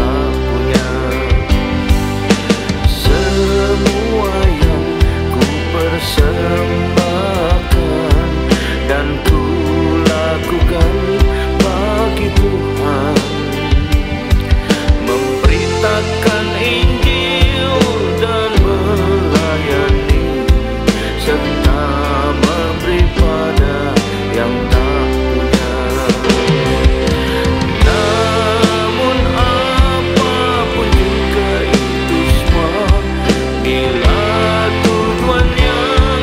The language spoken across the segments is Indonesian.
tak punya. Semua yang ku persembahkan dan ku lakukan bagi Tuhan, memberitakan Injil dan melayani, serta memberi pada yang tak punya. Namun apapun juga itu semua, bila tujuan yang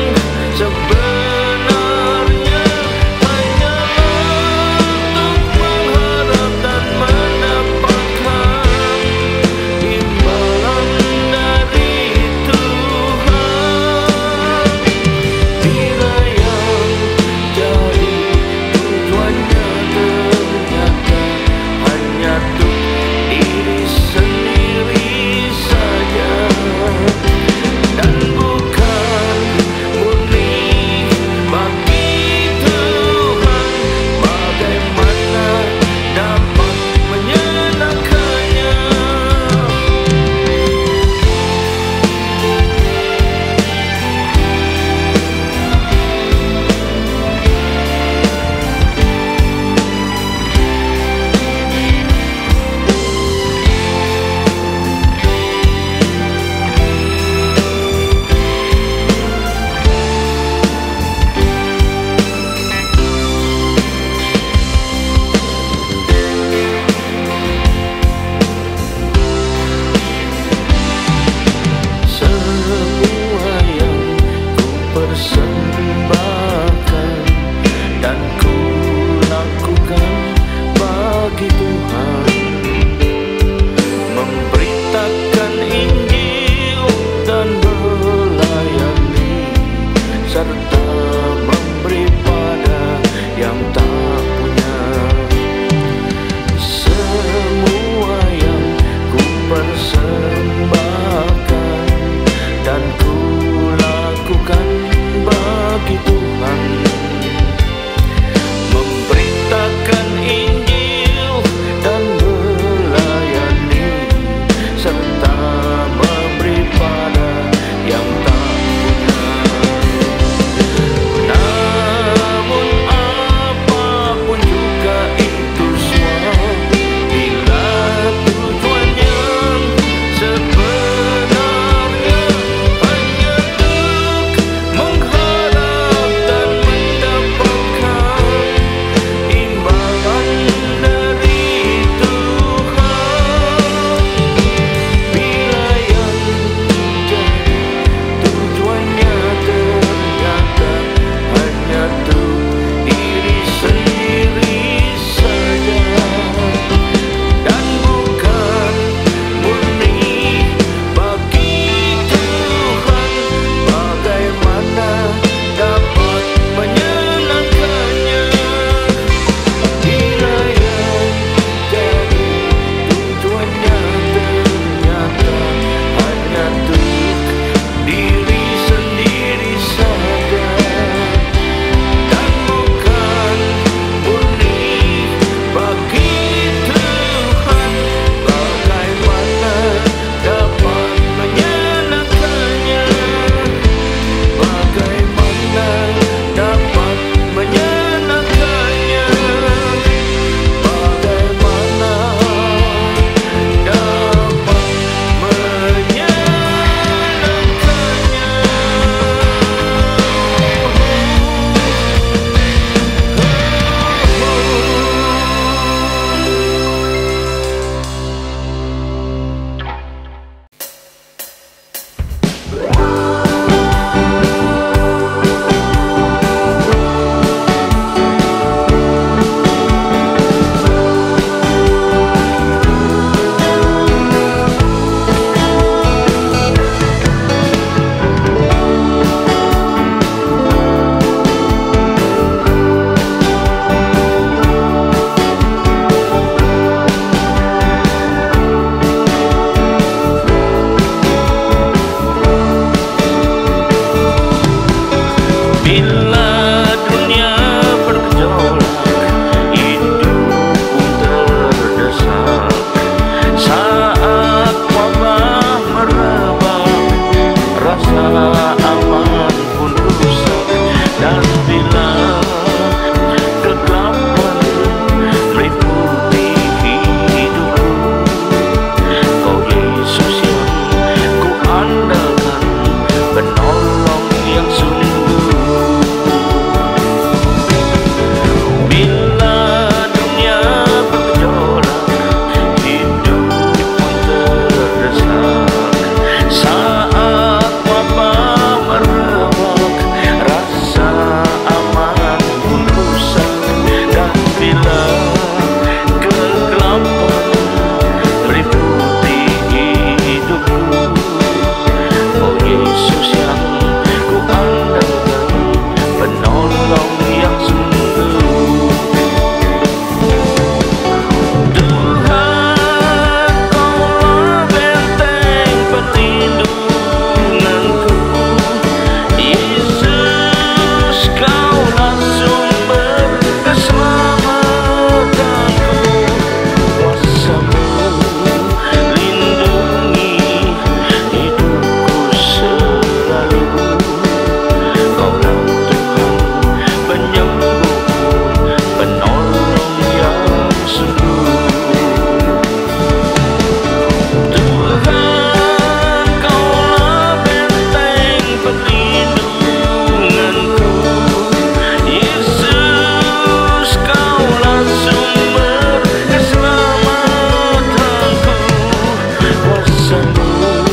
kuasamu,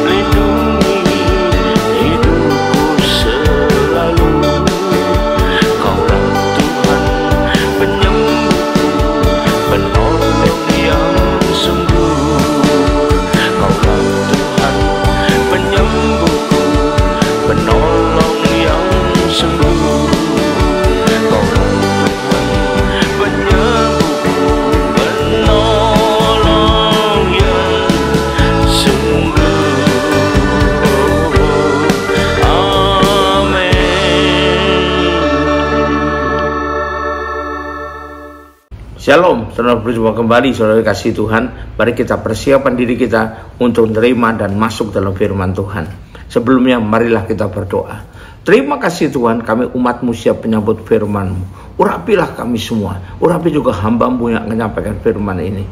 lindungi hidupku selalu. Kaulah Tuhan penyembuhku, penolong yang sungguh. Kaulah Tuhan penyembuhku, penolong yang sungguh. Kaulah Tuhan penyembuhku, penolong yang sungguh. Amin. Shalom, saudara, berjumpa kembali saudara kasih Tuhan. Mari kita persiapkan diri kita untuk menerima dan masuk dalam firman Tuhan. Sebelumnya marilah kita berdoa. Terima kasih Tuhan, kami umat-Mu siap menyambut firman-Mu. Urapilah kami semua, urapi juga hamba-Mu yang menyampaikan firman ini.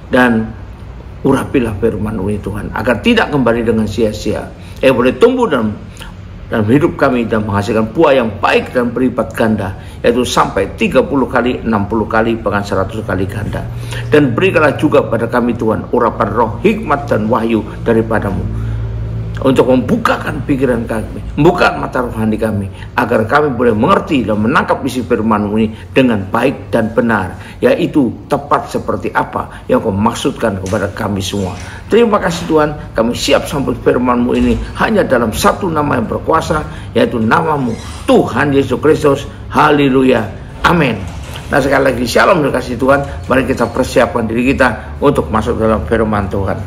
Dan urapilah firman-Mu ini Tuhan, agar tidak kembali dengan sia-sia. Boleh tumbuh dalam hidup kami dan menghasilkan buah yang baik dan berlipat ganda, yaitu sampai 30 kali, 60 kali, bahkan 100 kali ganda. Dan berikanlah juga pada kami Tuhan urapan roh, hikmat dan wahyu daripada-Mu, untuk membukakan pikiran kami, membuka mata rohani kami, agar kami boleh mengerti dan menangkap isi firman-Mu ini dengan baik dan benar, yaitu tepat seperti apa yang Kau maksudkan kepada kami semua. Terima kasih Tuhan, kami siap sambut firman-Mu ini hanya dalam satu nama yang berkuasa, yaitu nama-Mu, Tuhan Yesus Kristus. Haleluya, amin. Nah, sekali lagi shalom dan kasih Tuhan. Mari kita persiapkan diri kita untuk masuk dalam firman Tuhan.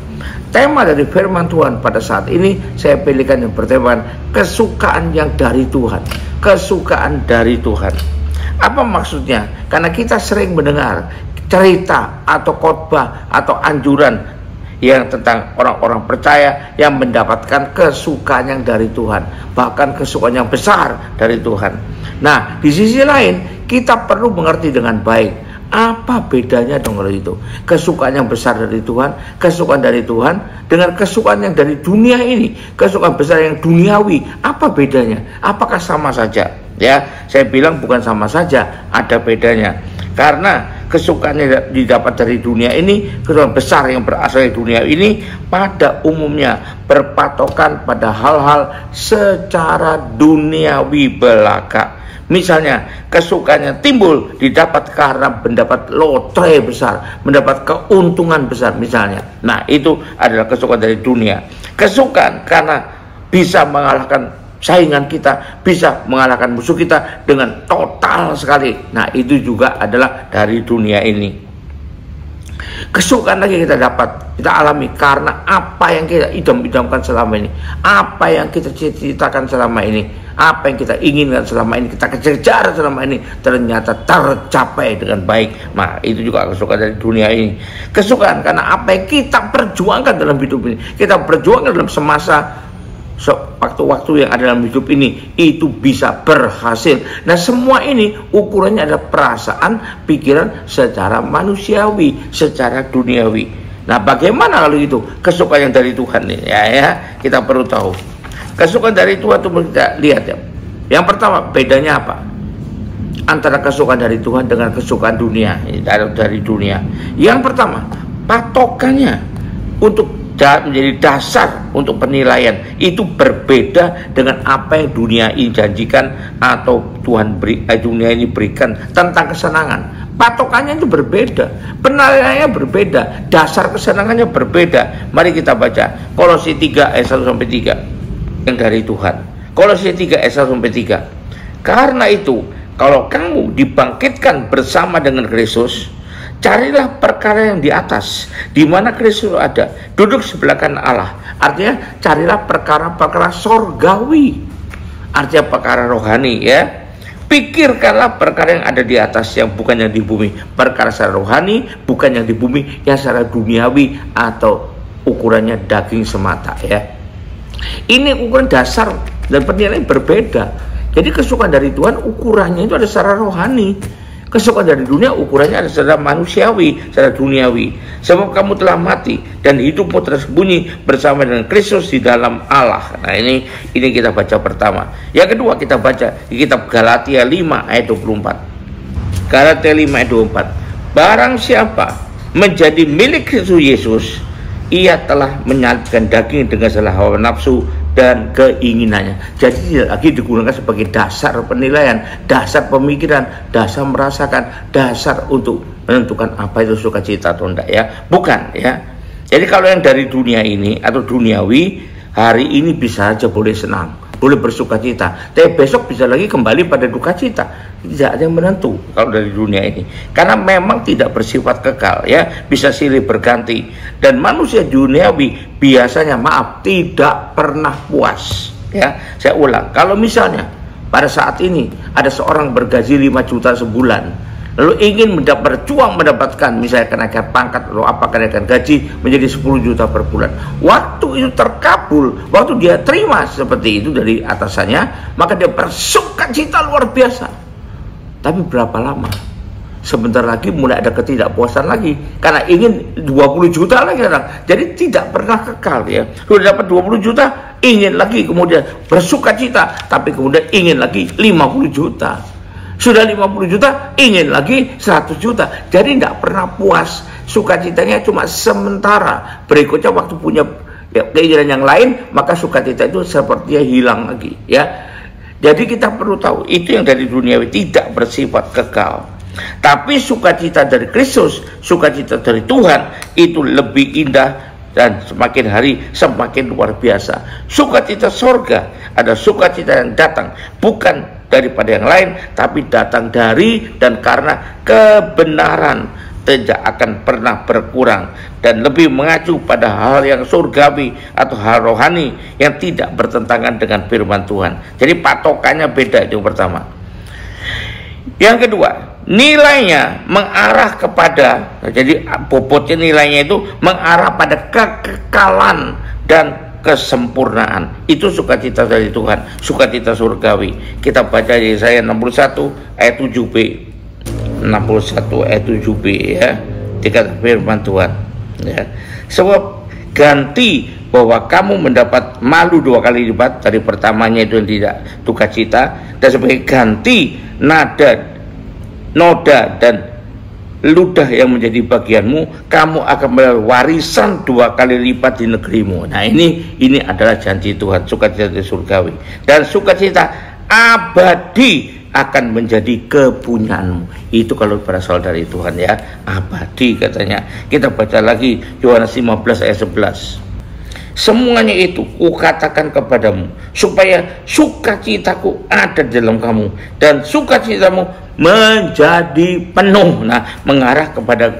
Tema dari firman Tuhan pada saat ini saya pilihkan yang bertema kesukaan yang dari Tuhan. Kesukaan dari Tuhan. Apa maksudnya? Karena kita sering mendengar cerita atau khotbah atau anjuran yang tentang orang-orang percaya yang mendapatkan kesukaan yang dari Tuhan, bahkan kesukaan yang besar dari Tuhan. Nah, di sisi lain kita perlu mengerti dengan baik, apa bedanya dong kalau itu? Kesukaan yang besar dari Tuhan, kesukaan dari Tuhan dengan kesukaan yang dari dunia ini, kesukaan besar yang duniawi, apa bedanya? Apakah sama saja? Ya, saya bilang bukan sama saja, ada bedanya. Karena kesukaan yang didapat dari dunia ini, kesukaan besar yang berasal dari dunia ini, pada umumnya berpatokan pada hal-hal secara duniawi belaka. Misalnya kesukaannya timbul didapat karena mendapat lotre besar, mendapat keuntungan besar misalnya. Nah, itu adalah kesukaan dari dunia. Kesukaan karena bisa mengalahkan saingan kita, bisa mengalahkan musuh kita dengan total sekali. Nah, itu juga adalah dari dunia ini. Kesukaan lagi kita dapat, kita alami karena apa yang kita idam-idamkan selama ini, apa yang kita cita-citakan selama ini, apa yang kita inginkan selama ini, kita kejar selama ini, ternyata tercapai dengan baik. Nah, itu juga kesukaan dari dunia ini. Kesukaan karena apa yang kita perjuangkan dalam hidup ini, kita perjuangkan dalam semasa waktu-waktu yang ada dalam hidup ini, itu bisa berhasil. Nah, semua ini ukurannya adalah perasaan, pikiran secara manusiawi, secara duniawi. Nah, bagaimana kalau itu kesukaan yang dari Tuhan ini? Ya, kita perlu tahu. Kesukaan dari Tuhan itu kita lihat ya. Yang pertama, bedanya apa? Antara kesukaan dari Tuhan dengan kesukaan dunia, dari dunia. Yang pertama, patokannya untuk menjadi dasar untuk penilaian itu berbeda dengan apa yang dunia ini janjikan atau dunia ini berikan tentang kesenangan. Patokannya itu berbeda, penilaiannya berbeda, dasar kesenangannya berbeda. Mari kita baca Kolose 3 ayat 1-3 yang dari Tuhan. Kolose 3 ayat 1-3. Karena itu, kalau kamu dibangkitkan bersama dengan Kristus, carilah perkara yang di atas, di mana Kristus ada, duduk sebelah kanan Allah. Artinya carilah perkara-perkara sorgawi, artinya perkara rohani ya. Pikirkanlah perkara yang ada di atas, yang bukan yang di bumi. Perkara secara rohani, bukan yang di bumi, yang secara duniawi atau ukurannya daging semata ya. Ini ukuran dasar dan penilaian berbeda. Jadi kesukaan dari Tuhan ukurannya itu ada secara rohani. Kesukaan dari dunia ukurannya ada secara manusiawi, secara duniawi. Sebab kamu telah mati dan hidupmu tersembunyi bersama dengan Kristus di dalam Allah. Nah, ini kita baca pertama. Yang kedua kita baca di kitab Galatia 5 ayat 24. Galatia 5 ayat 24. Barang siapa menjadi milik Kristus Yesus, ia telah menyalibkan daging dengan segala hawa nafsu dan keinginannya. Jadi tidak lagi digunakan sebagai dasar penilaian, dasar pemikiran, dasar merasakan, dasar untuk menentukan apa itu sukacita atau enggak ya. Bukan ya. Jadi kalau yang dari dunia ini atau duniawi, hari ini bisa aja boleh senang, boleh bersukacita, tapi besok bisa lagi kembali pada duka cita. Tidak ada yang menentu kalau dari dunia ini, karena memang tidak bersifat kekal ya, bisa silih berganti. Dan manusia duniawi biasanya tidak pernah puas ya. Saya ulang, kalau misalnya pada saat ini ada seorang bergaji 5 juta sebulan, lalu ingin berjuang mendapatkan misalnya kenaikan pangkat atau apa kenaikan gaji menjadi 10 juta per bulan, waktu itu terkabul, waktu dia terima seperti itu dari atasannya, maka dia bersukacita luar biasa. Tapi berapa lama? Sebentar lagi mulai ada ketidakpuasan lagi, karena ingin 20 juta lagi orang. Jadi tidak pernah kekal ya. Sudah dapat 20 juta, ingin lagi, kemudian bersukacita, tapi kemudian ingin lagi 50 juta. Sudah 50 juta, ingin lagi 100 juta. Jadi tidak pernah puas. Sukacitanya cuma sementara. Berikutnya waktu punya keinginan yang lain, maka sukacita itu sepertinya hilang lagi ya. Jadi kita perlu tahu, itu yang dari duniawi tidak bersifat kekal. Tapi sukacita dari Kristus, sukacita dari Tuhan itu lebih indah dan semakin hari semakin luar biasa. Sukacita sorga, ada sukacita yang datang bukan daripada yang lain, tapi datang dari dan karena kebenaran, tidak akan pernah berkurang dan lebih mengacu pada hal yang surgawi atau hal rohani yang tidak bertentangan dengan firman Tuhan. Jadi patokannya beda, itu yang pertama. Yang kedua, nilainya mengarah kepada, jadi bobotnya nilainya itu mengarah pada kekekalan dan kesempurnaan. Itu sukacita dari Tuhan, sukacita surgawi. Kita baca di Yesaya 61 ayat 7b, 61 ayat 7b ya, dikatakan firman Tuhan ya, sebab ganti bahwa kamu mendapat malu 2 kali lipat dari pertamanya itu yang tidak duka cita, dan sebagai ganti noda dan ludah yang menjadi bagianmu, kamu akan mendapat warisan 2 kali lipat di negerimu. Nah ini adalah janji Tuhan, sukacita surgawi dan sukacita abadi akan menjadi kepunyaanmu. Itu kalau berasal dari Tuhan ya, abadi katanya. Kita baca lagi Yohanes 15 ayat 11. Semuanya itu kukatakan kepadamu, supaya sukacitaku ada dalam kamu dan sukacitamu menjadi penuh. Nah, mengarah kepada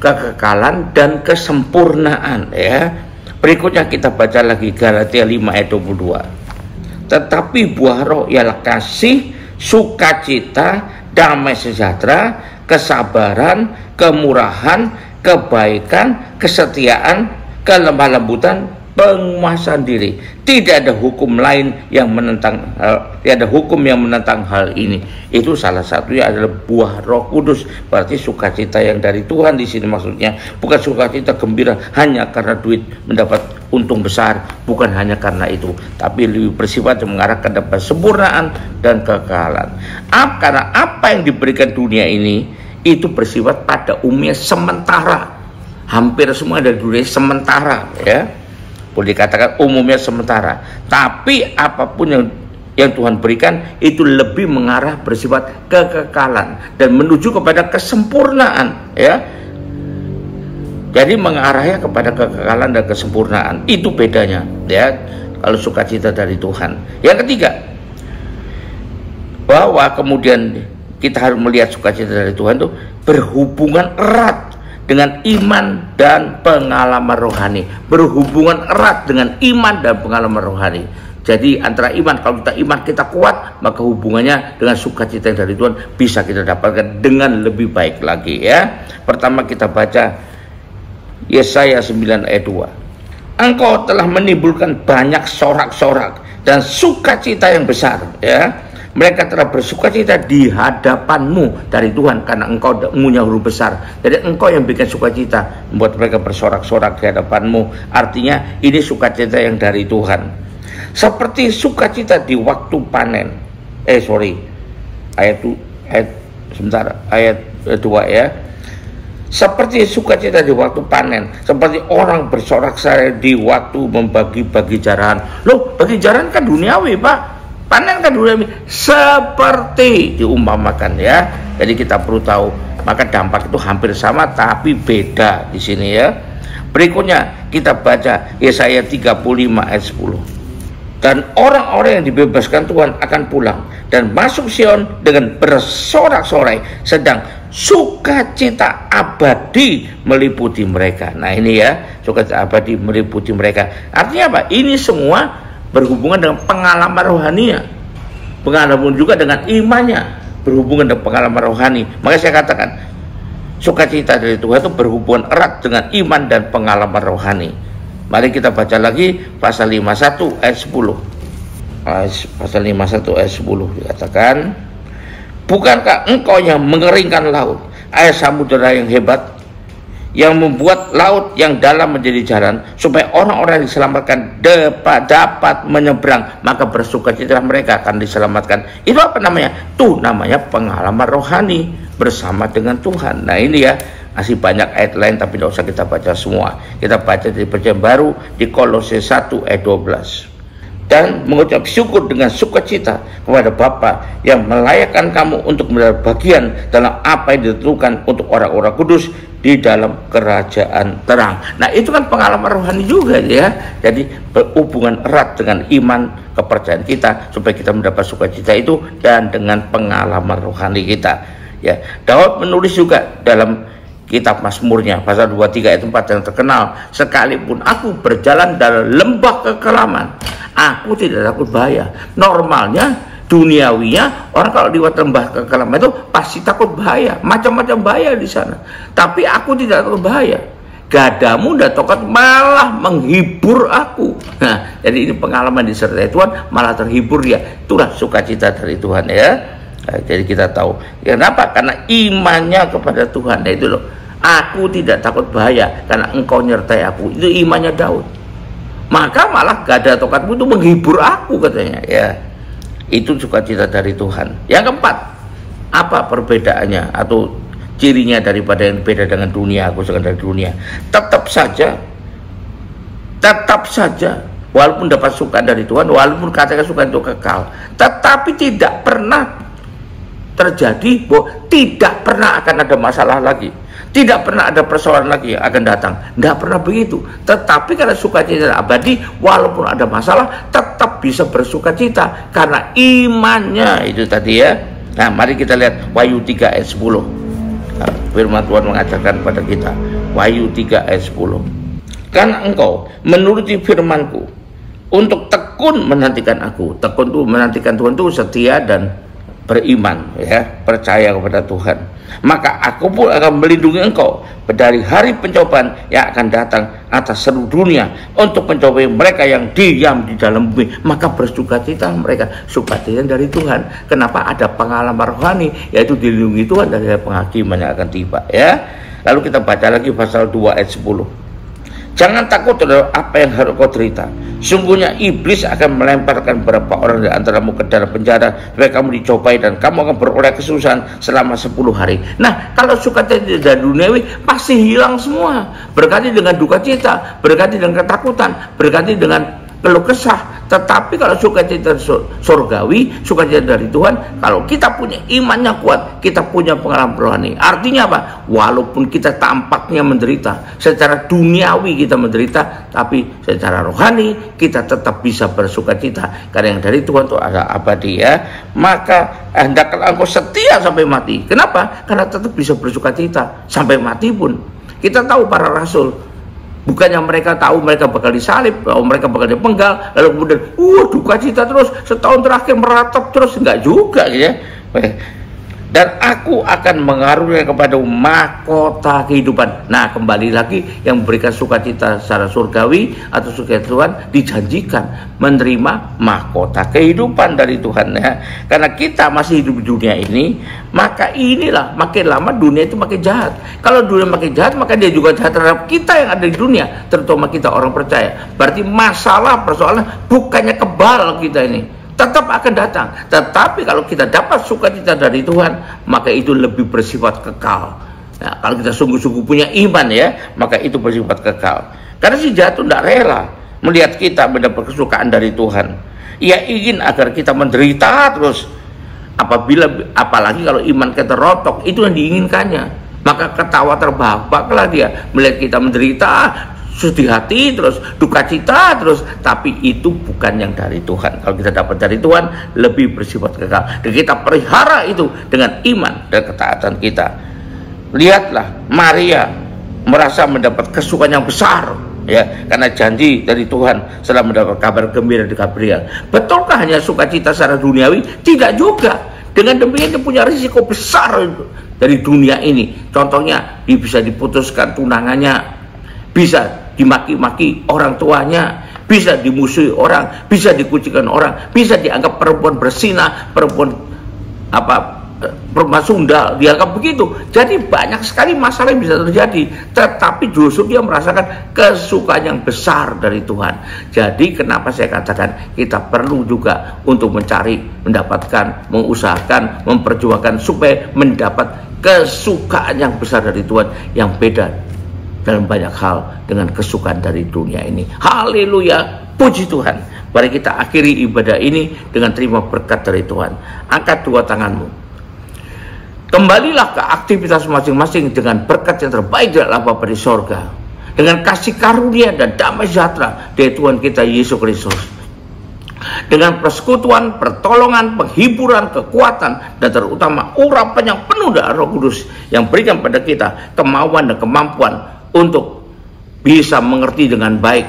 kekekalan dan kesempurnaan ya. Berikutnya kita baca lagi Galatia 5 ayat 22. Tetapi buah roh ialah kasih, sukacita, damai sejahtera, kesabaran, kemurahan, kebaikan, kesetiaan, kelemah lembutan, penguasaan diri. Tidak ada hukum lain yang menentang tidak ada hukum yang menentang hal ini. Itu salah satunya adalah buah Roh Kudus. Berarti sukacita yang dari Tuhan di sini maksudnya bukan sukacita gembira hanya karena duit mendapat untung besar, bukan hanya karena itu, tapi lebih bersifat mengarah ke depan kesempurnaan dan kekekalan. Karena apa yang diberikan dunia ini itu bersifat pada umumnya sementara. Hampir semua dari dunia sementara ya. Boleh dikatakan umumnya sementara. Tapi apapun yang Tuhan berikan itu lebih mengarah bersifat kekekalan dan menuju kepada kesempurnaan ya. Jadi mengarahnya kepada kekekalan dan kesempurnaan. Itu bedanya ya kalau sukacita dari Tuhan. Yang ketiga, bahwa kemudian kita harus melihat sukacita dari Tuhan itu berhubungan erat dengan iman dan pengalaman rohani. Berhubungan erat dengan iman dan pengalaman rohani. Jadi antara iman, kalau kita iman kita kuat, maka hubungannya dengan sukacita dari Tuhan bisa kita dapatkan dengan lebih baik lagi ya. Pertama kita baca Yesaya 9 ayat 2. Engkau telah menimbulkan banyak sorak-sorak dan sukacita yang besar ya. Mereka telah bersukacita di hadapanmu dari Tuhan karena engkau punya huruf besar. Jadi engkau yang bikin sukacita, membuat mereka bersorak-sorak di hadapanmu. Artinya ini sukacita yang dari Tuhan. Seperti sukacita di waktu panen. Ayat 2 ya. Seperti sukacita di waktu panen, seperti orang bersorak-sorai di waktu membagi-bagi jarahan. Loh, bagi jarahan kan duniawi, Pak. Panen kan duniawi. Seperti diumpamakan ya. Jadi kita perlu tahu, maka dampak itu hampir sama tapi beda di sini ya. Berikutnya kita baca Yesaya 35 ayat 10. Dan orang-orang yang dibebaskan Tuhan akan pulang dan masuk Sion dengan bersorak-sorai, sedang sukacita abadi meliputi mereka. Nah ini ya, sukacita abadi meliputi mereka. Artinya apa? Ini semua berhubungan dengan pengalaman rohaninya, pengalaman juga dengan imannya, berhubungan dengan pengalaman rohani. Maka saya katakan, sukacita dari Tuhan itu berhubungan erat dengan iman dan pengalaman rohani. Mari kita baca lagi pasal 51 ayat 10. Pasal 51 ayat 10 dikatakan, bukankah engkau yang mengeringkan laut, air samudera yang hebat, yang membuat laut yang dalam menjadi jalan, supaya orang-orang yang diselamatkan dapat menyeberang, maka bersukacitalah mereka akan diselamatkan. Itu apa namanya? Tuh namanya pengalaman rohani bersama dengan Tuhan. Nah ini ya, masih banyak ayat lain tapi tidak usah kita baca semua. Kita baca di Perjanjian Baru di Kolose 1 ayat 12. Dan mengucap syukur dengan sukacita kepada Bapa yang melayakkan kamu untuk mendapat bagian dalam apa yang ditentukan untuk orang-orang kudus di dalam kerajaan terang. Nah itu kan pengalaman rohani juga ya. Jadi berhubungan erat dengan iman kepercayaan kita supaya kita mendapat sukacita itu dan dengan pengalaman rohani kita. Ya, Daud menulis juga dalam kitab Mazmurnya pasal 23 ayat 4 yang terkenal, sekalipun aku berjalan dalam lembah kekelaman, aku tidak takut bahaya. Normalnya duniawinya orang kalau lewat lembah kekelaman itu pasti takut bahaya, macam-macam bahaya di sana. Tapi aku tidak takut bahaya. Gadamu dan tongkat malah menghibur aku. Nah, jadi ini pengalaman disertai Tuhan, malah terhibur dia. Itulah sukacita dari Tuhan ya. Nah, jadi kita tahu. Kenapa? Karena imannya kepada Tuhan. Nah itu loh. Aku tidak takut bahaya karena engkau nyertai aku. Itu imannya Daud. Maka malah gada tongkatmu itu menghibur aku katanya ya. Itu sukacita dari Tuhan. Yang keempat, apa perbedaannya atau cirinya daripada yang beda dengan dunia, aku dari dunia? Tetap saja walaupun dapat suka dari Tuhan, walaupun katakan suka itu kekal, tetapi tidak pernah terjadi bahwa tidak pernah akan ada masalah lagi, tidak pernah ada persoalan lagi yang akan datang. Tidak pernah begitu. Tetapi karena sukacita abadi, walaupun ada masalah tetap bisa bersukacita karena imannya itu tadi ya. Nah mari kita lihat Wahyu 3 ayat 10. Nah, firman Tuhan mengajarkan pada kita Wahyu 3 ayat 10. Karena engkau menuruti firmanku untuk tekun menantikan aku. Tekun itu menantikan Tuhan itu setia dan beriman ya, percaya kepada Tuhan, maka aku pun akan melindungi engkau dari hari pencobaan yang akan datang atas seluruh dunia untuk mencobai mereka yang diam di dalam bumi. Maka bersukacita mereka, sukacita dari Tuhan. Kenapa? Ada pengalaman rohani, yaitu dilindungi Tuhan dari penghakiman yang akan tiba ya. Lalu kita baca lagi pasal 2 ayat 10. Jangan takut terhadap apa yang harus kau derita. Sungguhnya iblis akan melemparkan beberapa orang di antaramu ke dalam penjara supaya kamu dicobai dan kamu akan beroleh kesusahan selama 10 hari. Nah, kalau sukacita dari duniawi pasti hilang semua. Berganti dengan duka cita, berganti dengan ketakutan, berganti dengan keluh kesah. Tetapi kalau sukacita surgawi, sukacita dari Tuhan, kalau kita punya imannya kuat, kita punya pengalaman rohani. Artinya apa? Walaupun kita tampaknya menderita, secara duniawi kita menderita, tapi secara rohani kita tetap bisa bersukacita karena yang dari Tuhan itu ada abadi ya. Maka hendaklah engkau setia sampai mati. Kenapa? Karena tetap bisa bersukacita sampai mati pun. Kita tahu para rasul, bukannya mereka tahu mereka bakal disalib, mereka bakal dipenggal, lalu kemudian duka cita terus setahun terakhir meratap terus, enggak juga ya. Dan aku akan mengaruniakan kepadamu mahkota kehidupan. Nah kembali lagi, yang memberikan sukacita secara surgawi atau sukacita Tuhan dijanjikan menerima mahkota kehidupan dari Tuhan ya. Karena kita masih hidup di dunia ini, maka inilah makin lama dunia itu makin jahat. Kalau dunia makin jahat, maka dia juga jahat terhadap kita yang ada di dunia, terutama kita orang percaya. Berarti masalah persoalan bukannya kebal kita ini, tetap akan datang. Tetapi kalau kita dapat sukacita dari Tuhan, maka itu lebih bersifat kekal. Nah, kalau kita sungguh-sungguh punya iman ya, maka itu bersifat kekal. Karena si jahat itu tidak rela melihat kita mendapat kesukaan dari Tuhan. Ia ingin agar kita menderita terus. Apalagi kalau iman kita rotok, itu yang diinginkannya. Maka ketawa terbahak-bahaklah dia melihat kita menderita, sedih hati terus, duka cita terus, tapi itu bukan yang dari Tuhan. Kalau kita dapat dari Tuhan, lebih bersifat kekal, dan kita pelihara itu dengan iman dan ketaatan kita. Lihatlah Maria merasa mendapat kesukaan yang besar ya, karena janji dari Tuhan setelah mendapat kabar gembira dari Gabriel. Betulkah hanya sukacita secara duniawi? Tidak juga. Dengan demikian dia punya risiko besar dari dunia ini. Contohnya, dia bisa diputuskan tunangannya, bisa dimaki-maki orang tuanya, bisa dimusuhi orang, bisa dikucilkan orang, bisa dianggap perempuan bersinah, perempuan sundal, dianggap begitu. Jadi banyak sekali masalah yang bisa terjadi, tetapi justru dia merasakan kesukaan yang besar dari Tuhan. Jadi kenapa saya katakan kita perlu juga untuk mencari, mendapatkan, mengusahakan, memperjuangkan supaya mendapat kesukaan yang besar dari Tuhan, yang beda dalam banyak hal dengan kesukaan dari dunia ini. Haleluya, puji Tuhan. Mari kita akhiri ibadah ini dengan terima berkat dari Tuhan. Angkat dua tanganmu. Kembalilah ke aktivitas masing-masing dengan berkat yang terbaik dari Allah Bapa di sorga, dengan kasih karunia dan damai sejahtera dari Tuhan kita Yesus Kristus, dengan persekutuan, pertolongan, penghiburan, kekuatan, dan terutama urapan yang penuh dari Roh Kudus yang berikan pada kita kemauan dan kemampuan untuk bisa mengerti dengan baik,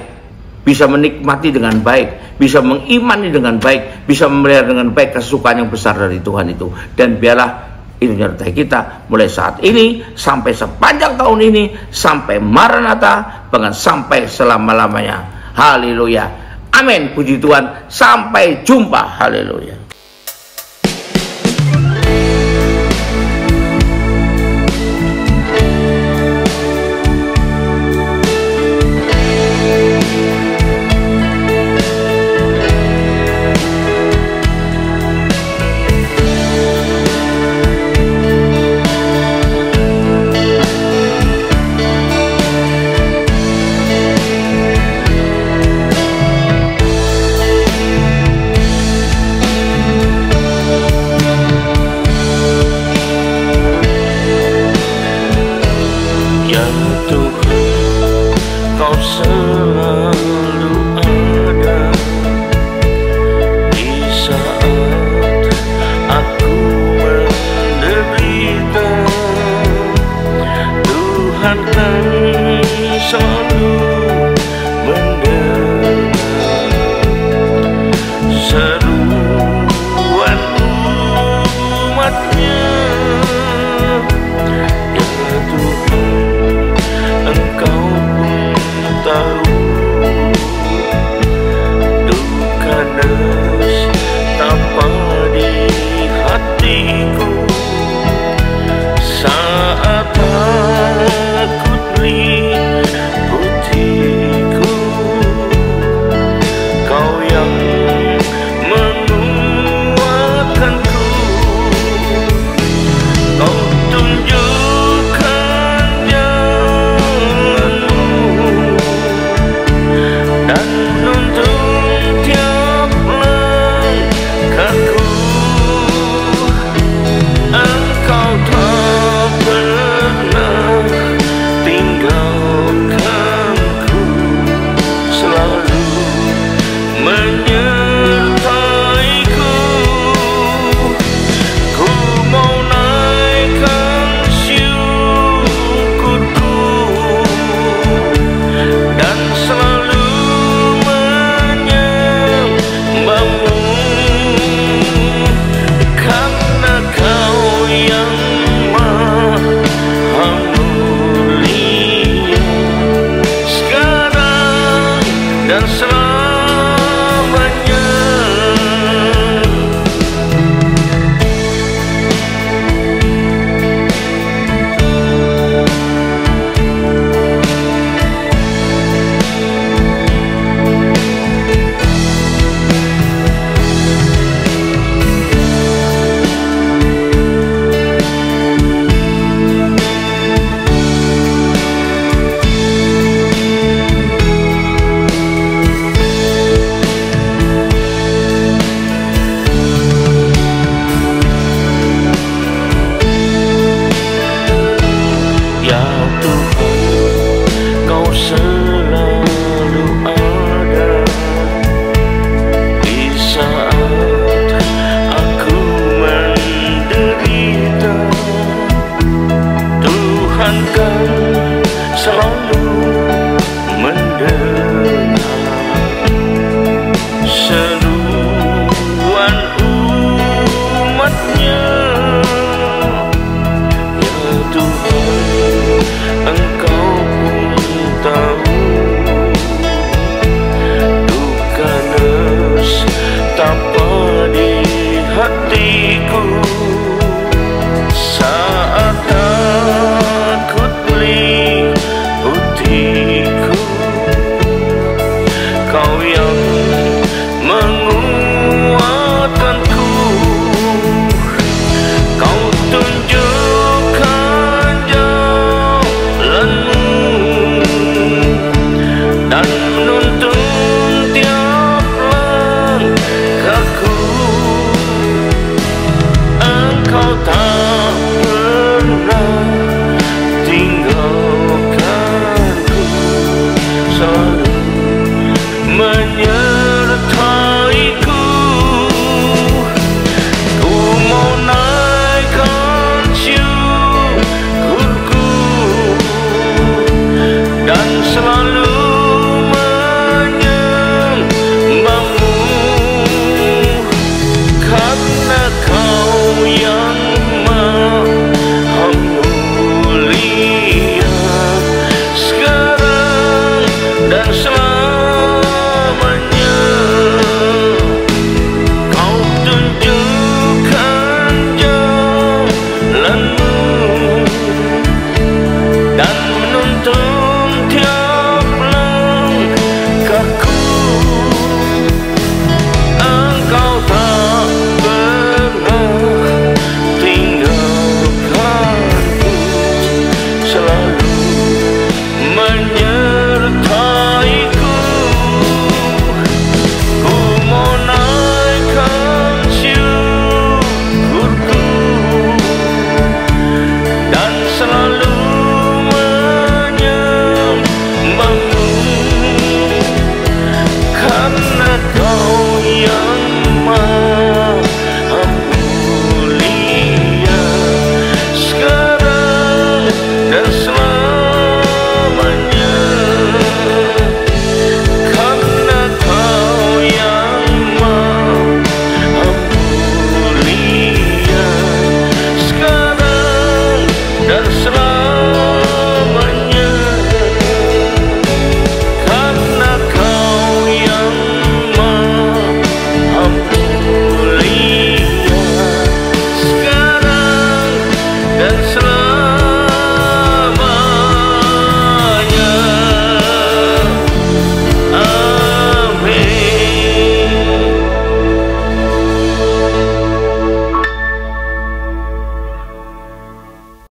bisa menikmati dengan baik, bisa mengimani dengan baik, bisa memelihara dengan baik kesukaan yang besar dari Tuhan itu. Dan biarlah itu menyertai kita mulai saat ini sampai sepanjang tahun ini, sampai Maranatha, bahkan sampai selama-lamanya. Haleluya, amin, puji Tuhan. Sampai jumpa, haleluya. selalu menyertaiku. Ku mau naikkan syukurku dan selalu menyembahmu, karena Kau yang Maha mulia, sekarang dan selamanya. Kau tunjukkan jalanmu dan menuntun tiap langkahku. Engkau tak pernah tinggalkanku, selalu menyertaiku. Ku mau naikkan syukurku dan selalu menyembahmu, karena Kau yang